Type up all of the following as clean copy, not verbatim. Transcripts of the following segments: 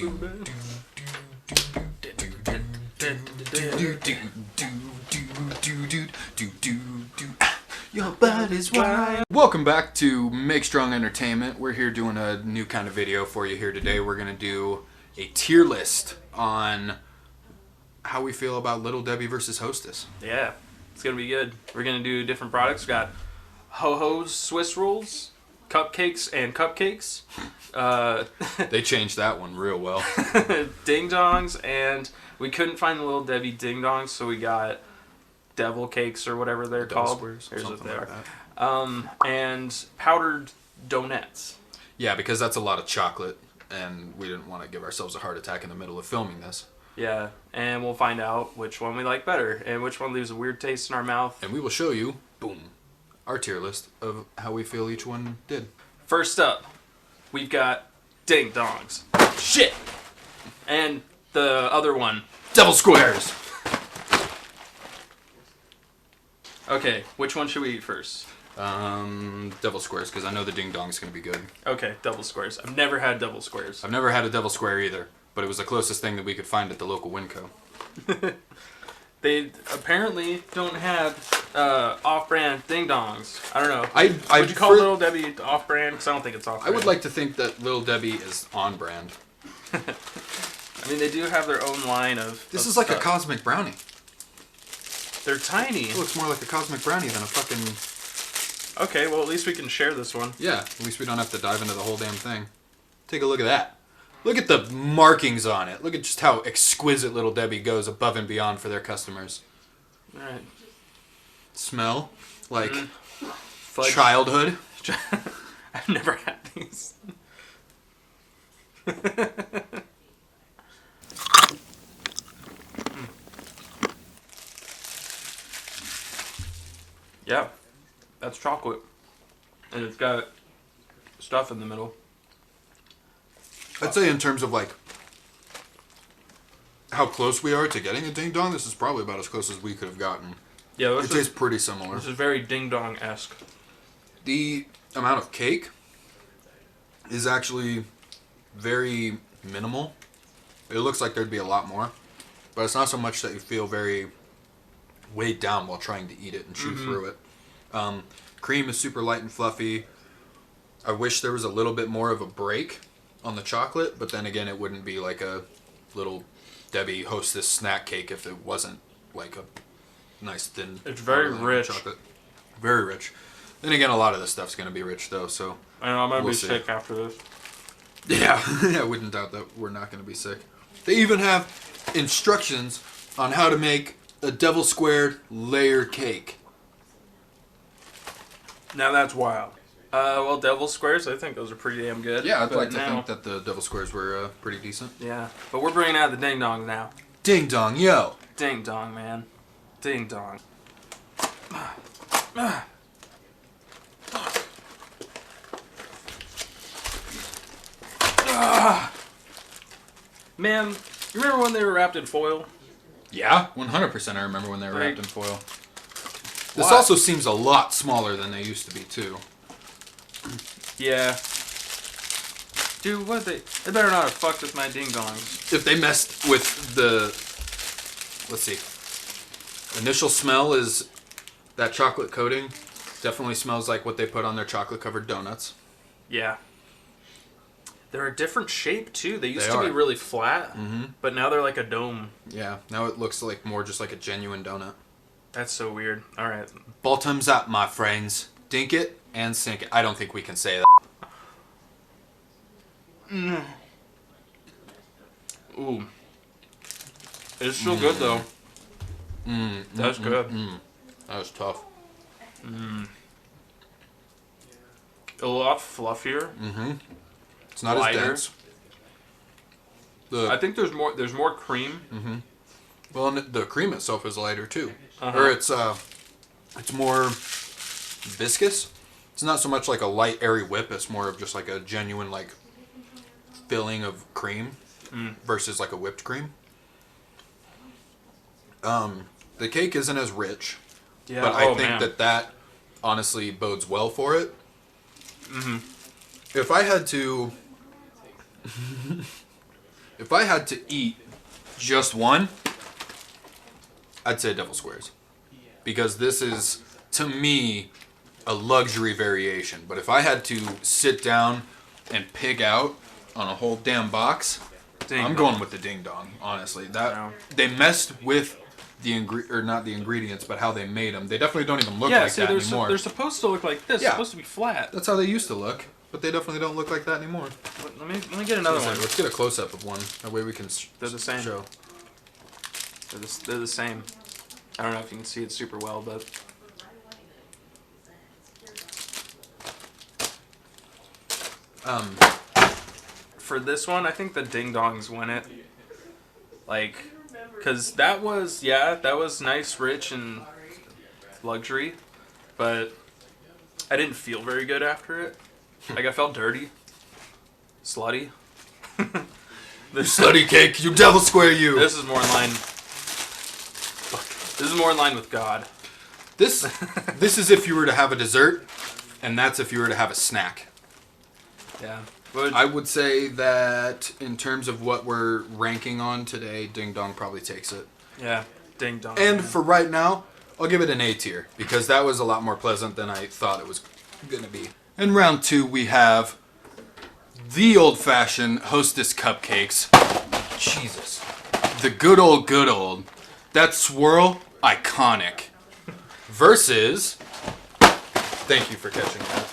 Your butt is wide. Welcome back to Make Strong Entertainment. We're here doing a new kind of video for you here today. We're going to do a tier list on how we feel about Little Debbie versus Hostess. Yeah, it's going to be good. We're going to do different products. We got Ho-Ho's Swiss rolls, Cupcakes and Cupcakes. They changed that one real well. Ding Dongs, and we couldn't find the Little Debbie Ding Dongs, so we got Devil Cakes or whatever they're called. Squares, here's what they like are. And powdered Donettes. Yeah, because that's a lot of chocolate, and we didn't want to give ourselves a heart attack in the middle of filming this. Yeah, and we'll find out which one we like better and which one leaves a weird taste in our mouth. And we will show you, boom, our tier list of how we feel each one did. First up, we've got Ding Dongs. Shit! And the other one, Devil Squares! Okay, which one should we eat first? Devil Squares, because I know the Ding Dong's going to be good. Okay, Devil Squares. I've never had Devil Squares. I've never had a Devil Square either, but it was the closest thing that we could find at the local Winco. They apparently don't have off-brand Ding Dongs. I don't know. Would you call Little Debbie off-brand? Because I don't think it's off-brand. I would like to think that Little Debbie is on-brand. I mean, they do have their own line of This is stuff. like a cosmic brownie. They're tiny. It looks more like a cosmic brownie than a fucking... Okay, well, at least we can share this one. Yeah, at least we don't have to dive into the whole damn thing. Take a look at that. Look at the markings on it. Look at just how exquisite Little Debbie goes above and beyond for their customers. All right. Smell like Fudge. childhood. I've never had these. Yeah, that's chocolate. And it's got stuff in the middle. I'd say in terms of like how close we are to getting a Ding Dong, this is probably about as close as we could have gotten. Yeah, It tastes pretty similar. This is very Ding Dong-esque. The amount of cake is actually very minimal. It looks like there'd be a lot more, but it's not so much that you feel very weighed down while trying to eat it and chew through it. Cream is super light and fluffy. I wish there was a little bit more of a break on the chocolate, but then again, it wouldn't be like a Little Debbie Hostess snack cake if it wasn't like a nice thin. It's very rich. Chocolate. Very rich. Then again, a lot of this stuff's going to be rich though, so. I know, I'm going to We'll be see. sick after this. Yeah, I wouldn't doubt that we're not going to be sick. They even have instructions on how to make a Devil Squared layer cake. Now that's wild. Well, Devil Squares, I think those are pretty damn good. Yeah, I'd But like to now- think that the Devil Squares were pretty decent. Yeah, but we're bringing out the Ding Dong now. Ding Dong, yo! Ding Dong, man. Ding Dong. Man, you remember when they were wrapped in foil? Yeah, 100% I remember when they were Like- wrapped in foil. This What? also seems a lot smaller than they used to be, too. Yeah. Dude, what they better not have fucked with my Ding Dongs. If they messed with the... Let's see. Initial smell is that chocolate coating. Definitely smells like what they put on their chocolate-covered donuts. Yeah. They're a different shape, too. They used They to be are. really flat, but now they're like a dome. Yeah, now it looks like more just like a genuine donut. That's so weird. All right. Bottoms up, my friends. Dink it and sink it. I don't think we can say that. Ooh. It's still good, though. That's good. That was tough. A lot fluffier. It's not Lighter. as dense. I think there's more cream. Well, and the cream itself is lighter too, Uh-huh. or it's more viscous. It's not so much like a light airy whip. It's more of just like a genuine like filling of cream versus like a whipped cream. The cake isn't as rich, Yeah. but I think that honestly bodes well for it. If I had to If I had to eat just one, I'd say Devil Squares. Because this is, to me, a luxury variation. But if I had to sit down and pig out on a whole damn box, I'm going with the Ding Dong, honestly. They messed with not the ingredients, but how they made them. They definitely don't even look like that anymore. They're supposed to look like this. They're supposed to be flat. That's how they used to look, but they definitely don't look like that anymore. Let me get another one. Let's get a close-up of one. That way we can They're the same. show. They're the same. I don't know if you can see it super well, but... For this one, I think the Ding Dongs win it. Like... Because that was nice, rich, and luxury, but I didn't feel very good after it. Like, I felt dirty. Slutty. The slutty cake, you devil square you! This is more in line... This is more in line with God. This is if you were to have a dessert, and that's if you were to have a snack. Yeah. I would say that in terms of what we're ranking on today, Ding Dong probably takes it. Yeah, Ding Dong. And for right now, I'll give it an A tier, because that was a lot more pleasant than I thought it was going to be. In round 2, we have the old-fashioned Hostess Cupcakes. Jesus. The good old. That swirl, iconic. Versus... Thank you for catching that.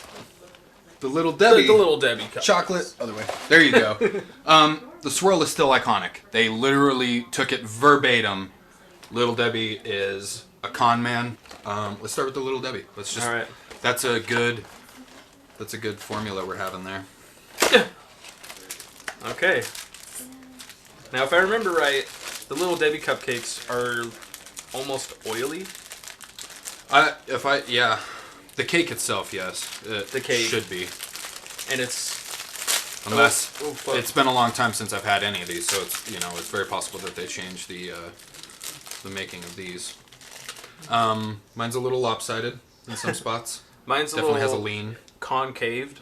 The Little Debbie. The Little Debbie Cupcakes. Chocolate. Other way. There you go. The swirl is still iconic. They literally took it verbatim. Little Debbie is a con man. Let's start with the Little Debbie. Let's just. All right. That's a good formula we're having there. Okay. Now, if I remember right, the Little Debbie cupcakes are almost oily. The cake itself, yes. The cake should be. And it's... Unless... it's been a long time since I've had any of these, so it's, it's very possible that they changed the making of these. Mine's a little lopsided in some spots. Mine's definitely has a lean. Concaved.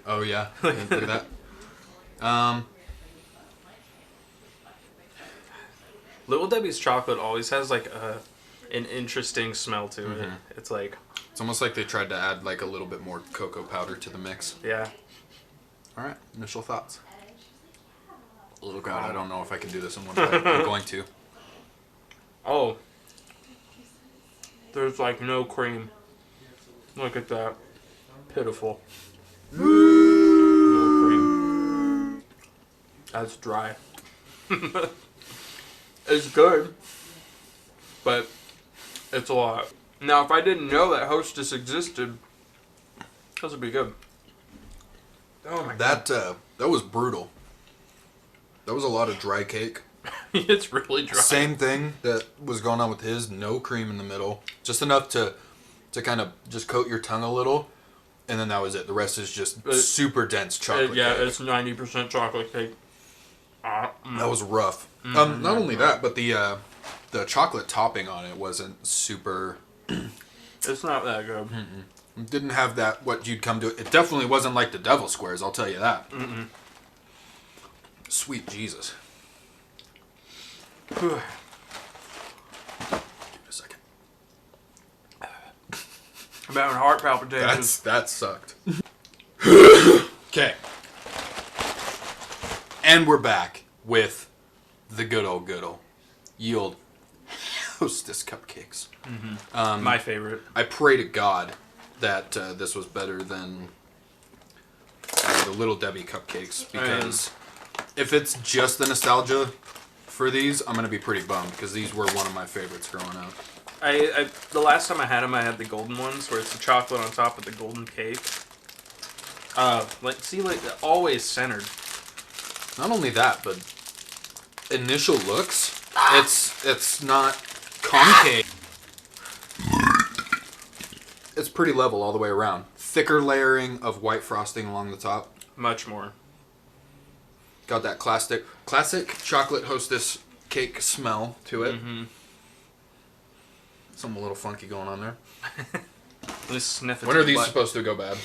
Oh, yeah. Look at that. Little Debbie's chocolate always has, like, an interesting smell to it. It's like... It's almost like they tried to add like a little bit more cocoa powder to the mix. Yeah. All right. Initial thoughts. Oh God, I don't know if I can do this in one bite. I'm going to. Oh. There's like no cream. Look at that. Pitiful. No cream. That's dry. It's good, but it's a lot. Now, if I didn't know that Hostess existed, this would be good. Oh my God. That was brutal. That was a lot of dry cake. It's really dry. Same thing that was going on with his. No cream in the middle. Just enough to kind of just coat your tongue a little. And then that was it. The rest is just super dense chocolate cake. It's 90% chocolate cake. That was rough. Not only that, but the chocolate topping on it wasn't super... It's not that good. It didn't have that, what you'd come to... It definitely wasn't like the Devil Squares, I'll tell you that. Sweet Jesus. Give it a second. I'm having heart palpitations. That sucked. Okay. And we're back with the good old yield Hostess Cupcakes. My favorite. I pray to God that this was better than the Little Debbie Cupcakes, because if it's just the nostalgia for these, I'm going to be pretty bummed, because these were one of my favorites growing up. The last time I had them, I had the golden ones, where it's the chocolate on top of the golden cake. Always centered. Not only that, but initial looks, it's not concave. It's pretty level all the way around. Thicker layering of white frosting along the top. Much more. Got that classic chocolate Hostess cake smell to it. Something a little funky going on there. Let's sniff it. When are these supposed to go bad?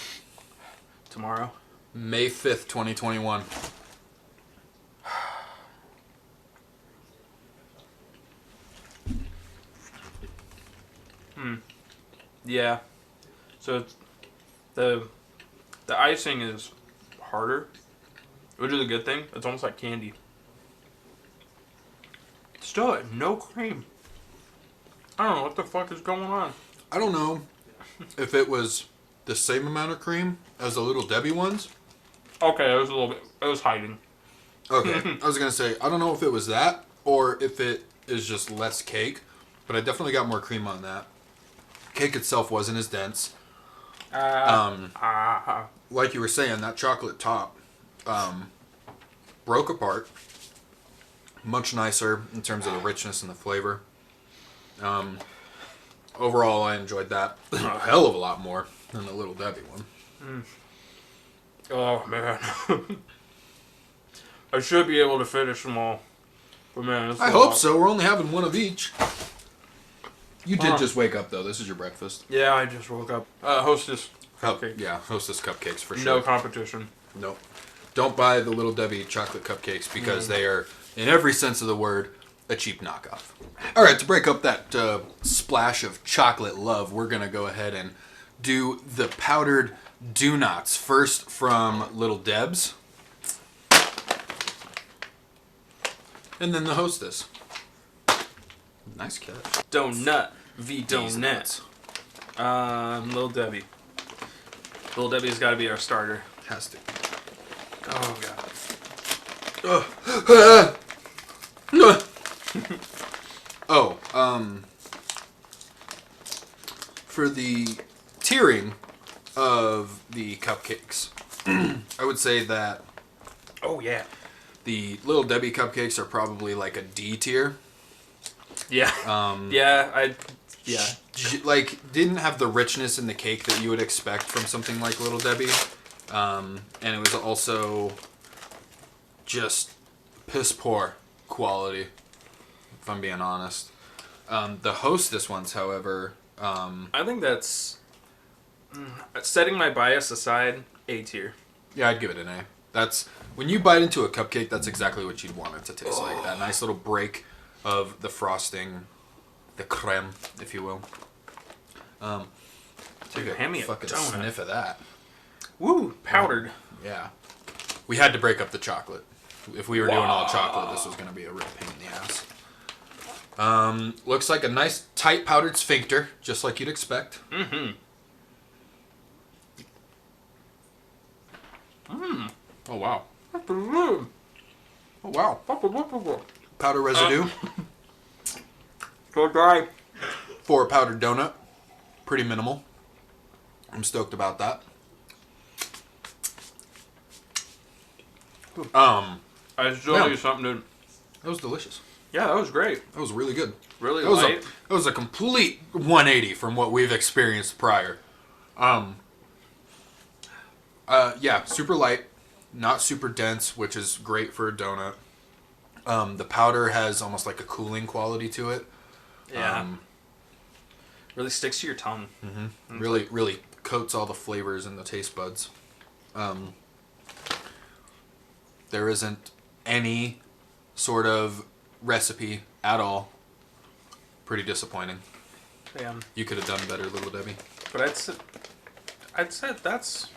Tomorrow. May 5th, 2021. Yeah. So it's, the icing is harder, which is a good thing. It's almost like candy. Still, no cream. I don't know what the fuck is going on. I don't know if it was the same amount of cream as the Little Debbie ones. Okay, it was a little bit. It was hiding. Okay, I was gonna say I don't know if it was that or if it is just less cake, but I definitely got more cream on that. Cake itself wasn't as dense. Like you were saying, that chocolate top broke apart. Much nicer in terms of the richness and the flavor. Overall, I enjoyed that a hell of a lot more than the Little Debbie one. Oh man. I should be able to finish them all. But man, I hope so. We're only having one of each. You did just wake up though. This is your breakfast. Yeah, I just woke up. Hostess cupcake. Yeah, Hostess cupcakes for sure. No competition. Nope. Don't buy the Little Debbie chocolate cupcakes because they are, in every sense of the word, a cheap knockoff. All right, to break up that splash of chocolate love, we're going to go ahead and do the powdered Donettes. First from Little Deb's. And then the Hostess. Nice catch. Donut v Donette. Little Debbie. Little Debbie's got to be our starter. Has to. Oh god. For the tiering of the cupcakes, I would say that Oh yeah. the Little Debbie cupcakes are probably like a D tier. Yeah. Yeah. Like, didn't have the richness in the cake that you would expect from something like Little Debbie. And it was also just piss poor quality, if I'm being honest. The Hostess ones, however, I think that's setting my bias aside, A tier. yeah, I'd give it an A. That's when you bite into a cupcake, that's exactly what you'd want it to taste like. That nice little break of the frosting, the creme, if you will. Take a Hand me a fucking donut. sniff of that. Woo, powdered. Yeah. We had to break up the chocolate. If we were doing all chocolate, this was going to be a real pain in the ass. Looks like a nice tight powdered sphincter, just like you'd expect. Mm-hmm. Oh, wow. Mm. Oh, wow. Powder residue So dry. for a powdered donut. Pretty minimal. I'm stoked about that. I show you something to... That was delicious. Yeah, that was great. That was really good. Really That was light. that was a complete 180 from what we've experienced prior. Yeah, super light, not super dense, which is great for a donut. The powder has almost like a cooling quality to it. Yeah. Really sticks to your tongue. Mm-hmm. Really coats all the flavors in the taste buds. There isn't any sort of recipe at all. Pretty disappointing. Yeah. You could have done better, Little Debbie. But I'd say that's...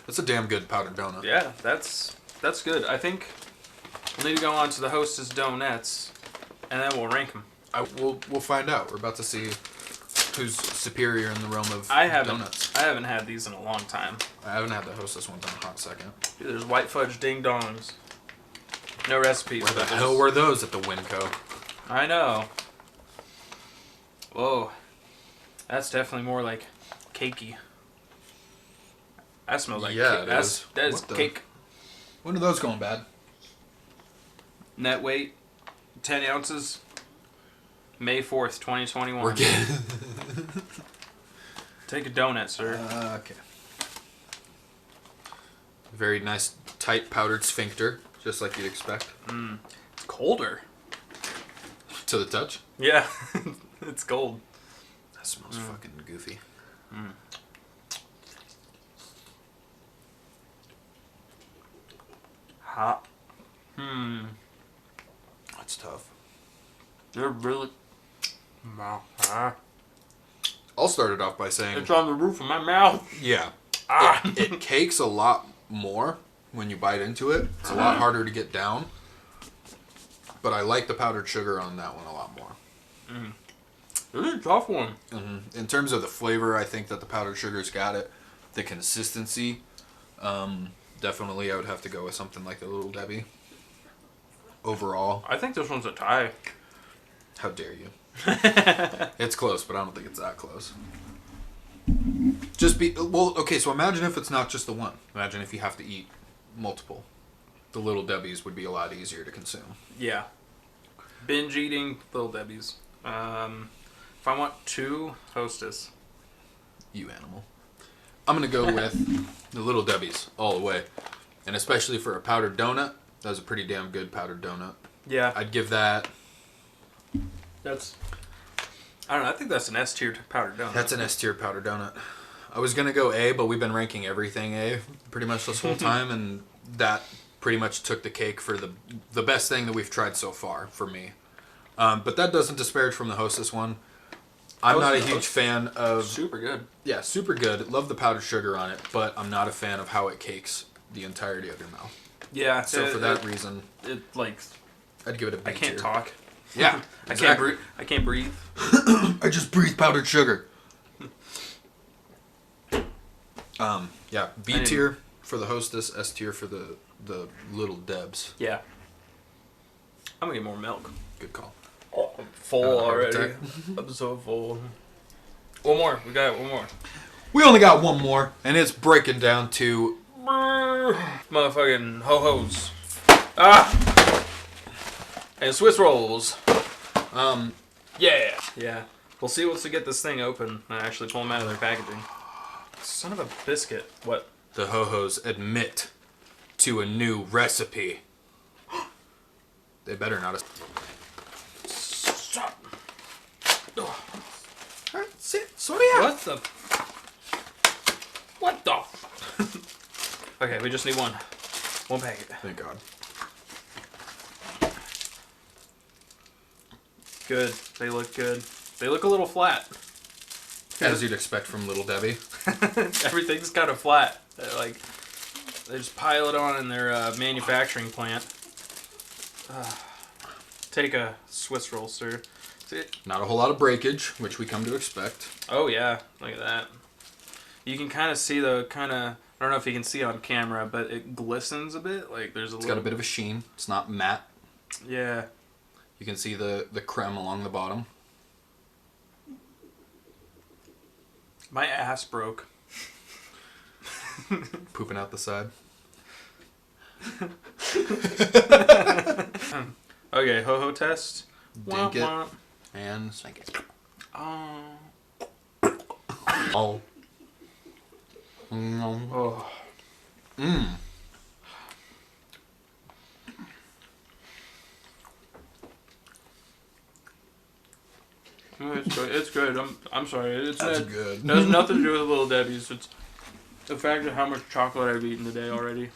That's a damn good powdered donut. Yeah, that's good. I think we'll need to go on to the Hostess Donettes, and then we'll rank them. We'll find out. We're about to see who's superior in the realm of donuts. I haven't had these in a long time. I haven't had the Hostess ones in a hot second. Dude, there's white fudge ding dongs. No recipes. Where the but hell were those at the Winco? I know. Whoa. That's definitely more like cakey. That smells like Yeah, cake. it is. That is What the- cake. When are those going bad? Net weight, 10 ounces. May 4th, 2021. We're getting... Take a donut, sir. Okay. Very nice, tight powdered sphincter, just like you'd expect. It's colder. To the touch. Yeah. It's cold. That smells fucking goofy. Hot. That's tough. They're really... I'll start it off by saying It's on the roof of my mouth. yeah, Ah. it cakes a lot more when you bite into it. It's a lot harder to get down. But I like the powdered sugar on that one a lot more. This is a tough one. In terms of the flavor, I think that the powdered sugar's got it. The consistency, definitely I would have to go with something like the Little Debbie. Overall, I think this one's a tie. how dare you? It's close, but I don't think it's that close. Okay, so imagine if it's not just the one. Imagine if you have to eat multiple. The Little Debbies would be a lot easier to consume. Yeah. Binge eating Little Debbie's. If I want 2, Hostess. You animal. I'm going to go with the Little Debbies all the way. And especially for a powdered donut, that was a pretty damn good powdered donut. Yeah. I'd give that... I don't know, I think that's an S tier powdered donut. That's an S tier powdered donut. I was going to go A, but we've been ranking everything A pretty much this whole time, and that pretty much took the cake for the best thing that we've tried so far for me. But that doesn't disparage from the Hostess one. I'm not a huge fan of... Super good. Yeah, super good. Love the powdered sugar on it, but I'm not a fan of how it cakes the entirety of your mouth. Yeah. So for that reason, I'd give it a B I can't tier. talk. Yeah, exactly. I can't breathe. I just breathe powdered sugar. Yeah, B tier for the Hostess, S tier for the Little Debs. Yeah. I'm gonna get more milk. Good call. Oh, I'm full heart already. attack. I'm so full. One more. We got one more. We only got one more, and it's breaking down to Motherfucking ho-hos. Ah! And Swiss rolls. Yeah. Yeah. We'll see once we get this thing open and actually pull them out of their packaging. Son of a biscuit. What? the ho-hos admit to a new recipe. They better not. Stop. Sorry. What the? What the? Okay, we just need one. One packet. Thank God. Good. They look good. They look a little flat. As you'd expect from Little Debbie. Everything's kind of flat. They just pile it on in their manufacturing plant. Take a Swiss roll, sir. Not a whole lot of breakage, which we come to expect. Oh yeah, look at that. You can kind of see I don't know if you can see on camera, but it glistens a bit. Like there's It's got a bit of a sheen. It's not matte. Yeah. You can see the creme along the bottom. My ass broke. Pooping out the side. Okay, ho-ho test. Dink it. Wah, wah. And spank it. Oh. Oh. Mm. Oh. Mm. It's good. It's good. I'm sorry. That's good. It has nothing to do with Little Debbie's. It's the fact of how much chocolate I've eaten today already.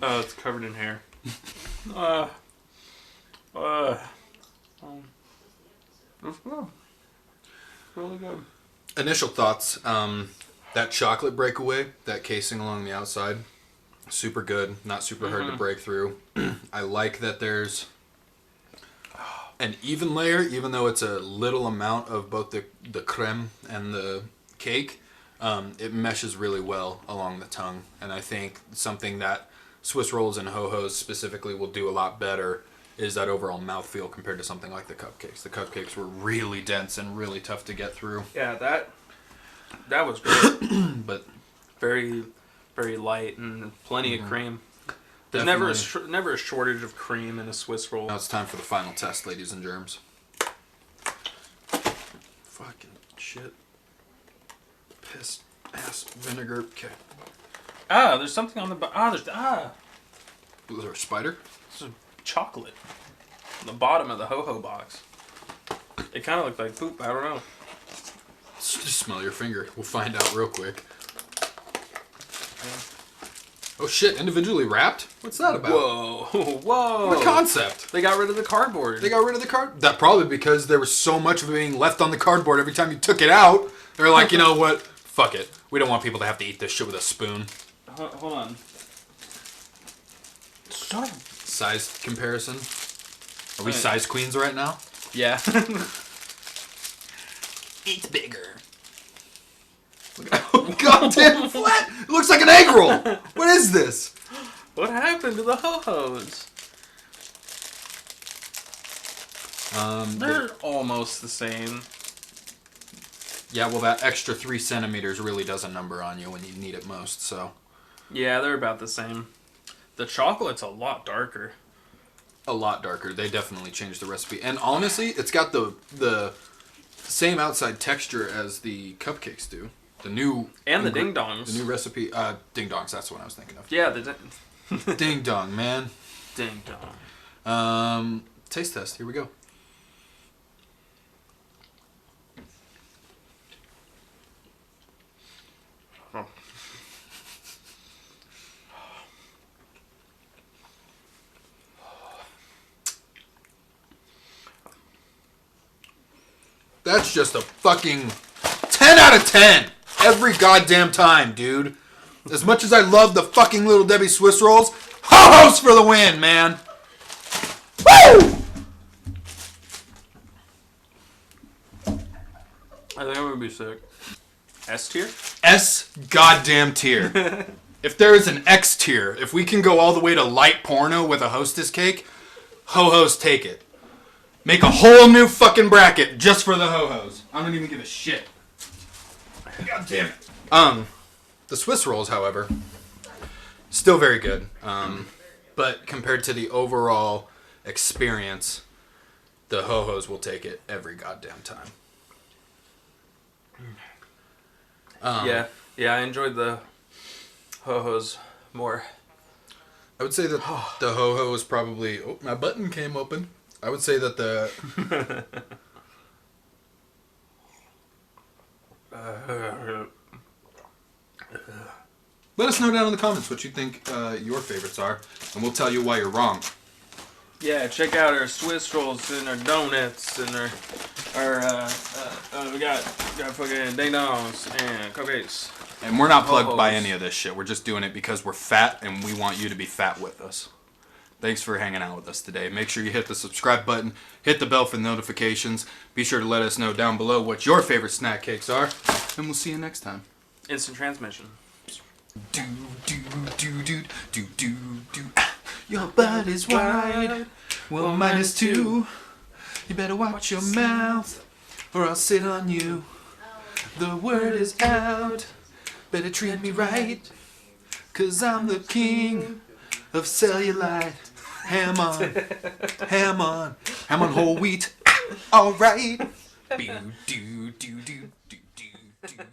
Oh, it's covered in hair. It's good. It's really good. Initial thoughts. That chocolate breakaway, that casing along the outside, super good. Not super hard to break through. I like that there's an even layer, even though it's a little amount of both the creme and the cake. It meshes really well along the tongue, and I think something that Swiss rolls and ho-hos specifically will do a lot better is that overall mouthfeel compared to something like the cupcakes. The cupcakes were really dense and really tough to get through. Yeah, that was great. But very, very light and plenty of cream. There's Definitely. never a shortage of cream in a Swiss roll. now it's time for the final test, ladies and germs. Fucking shit. Piss, ass, vinegar. Okay. There's something on the there's Was there a spider? There's chocolate on the bottom of the ho-ho box. It kind of looked like poop. I don't know. Just smell your finger. We'll find out real quick. Oh shit, individually wrapped? What's that about? Whoa. Whoa. What concept? They got rid of the cardboard. They got rid of the card? That probably because there was so much of it being left on the cardboard every time you took it out. They're like, you know what? Fuck it. We don't want people to have to eat this shit with a spoon. Hold on. Stop. Size comparison. Are we size queens right now? Yeah. It's bigger. Oh, goddamn flat! It looks like an egg roll! What is this? What happened to the ho-hos? They're almost the same. Yeah, well, that extra 3 centimeters really does a number on you when you need it most, so. Yeah, they're about the same. The chocolate's a lot darker. A lot darker. They definitely changed the recipe. And honestly, it's got the same outside texture as the cupcakes do. The new... And the ding-dongs. The new recipe. Ding-dongs, that's what I was thinking of. Yeah, Ding-dong, man. Ding-dong. Taste test. Here we go. Oh. That's just a fucking 10 out of 10 every goddamn time, dude. As much as I love the fucking Little Debbie Swiss rolls, ho-hos for the win, man. Woo! I think I'm gonna be sick. S tier? S goddamn tier. If there is an X tier, if we can go all the way to light porno with a Hostess cake, ho-hos take it. Make a whole new fucking bracket just for the ho-hos. I don't even give a shit. God damn it. The Swiss rolls, however, still very good. But compared to the overall experience, the ho-hos will take it every goddamn time. Yeah, I enjoyed the ho-hos more. I would say that the ho-ho is probably... Oh, my button came open. I would say that the... Let us know down in the comments what you think your favorites are, and we'll tell you why you're wrong. Yeah, check out our Swiss rolls and our donuts and we got fucking ding dongs and cupcakes. And we're not plugged by any of this shit. We're just doing it because we're fat, and we want you to be fat with us. Thanks for hanging out with us today. Make sure you hit the subscribe button, hit the bell for notifications. Be sure to let us know down below what your favorite snack cakes are, and we'll see you next time. Instant transmission. Do do do do do do do. Your butt is wide. Well, mine is too. You better watch your mouth, or I'll sit on you. The word is out. Better treat me right, 'cause I'm the king of cellulite. Ham on, ham on, ham on whole wheat. All right. Do do do do do do do do.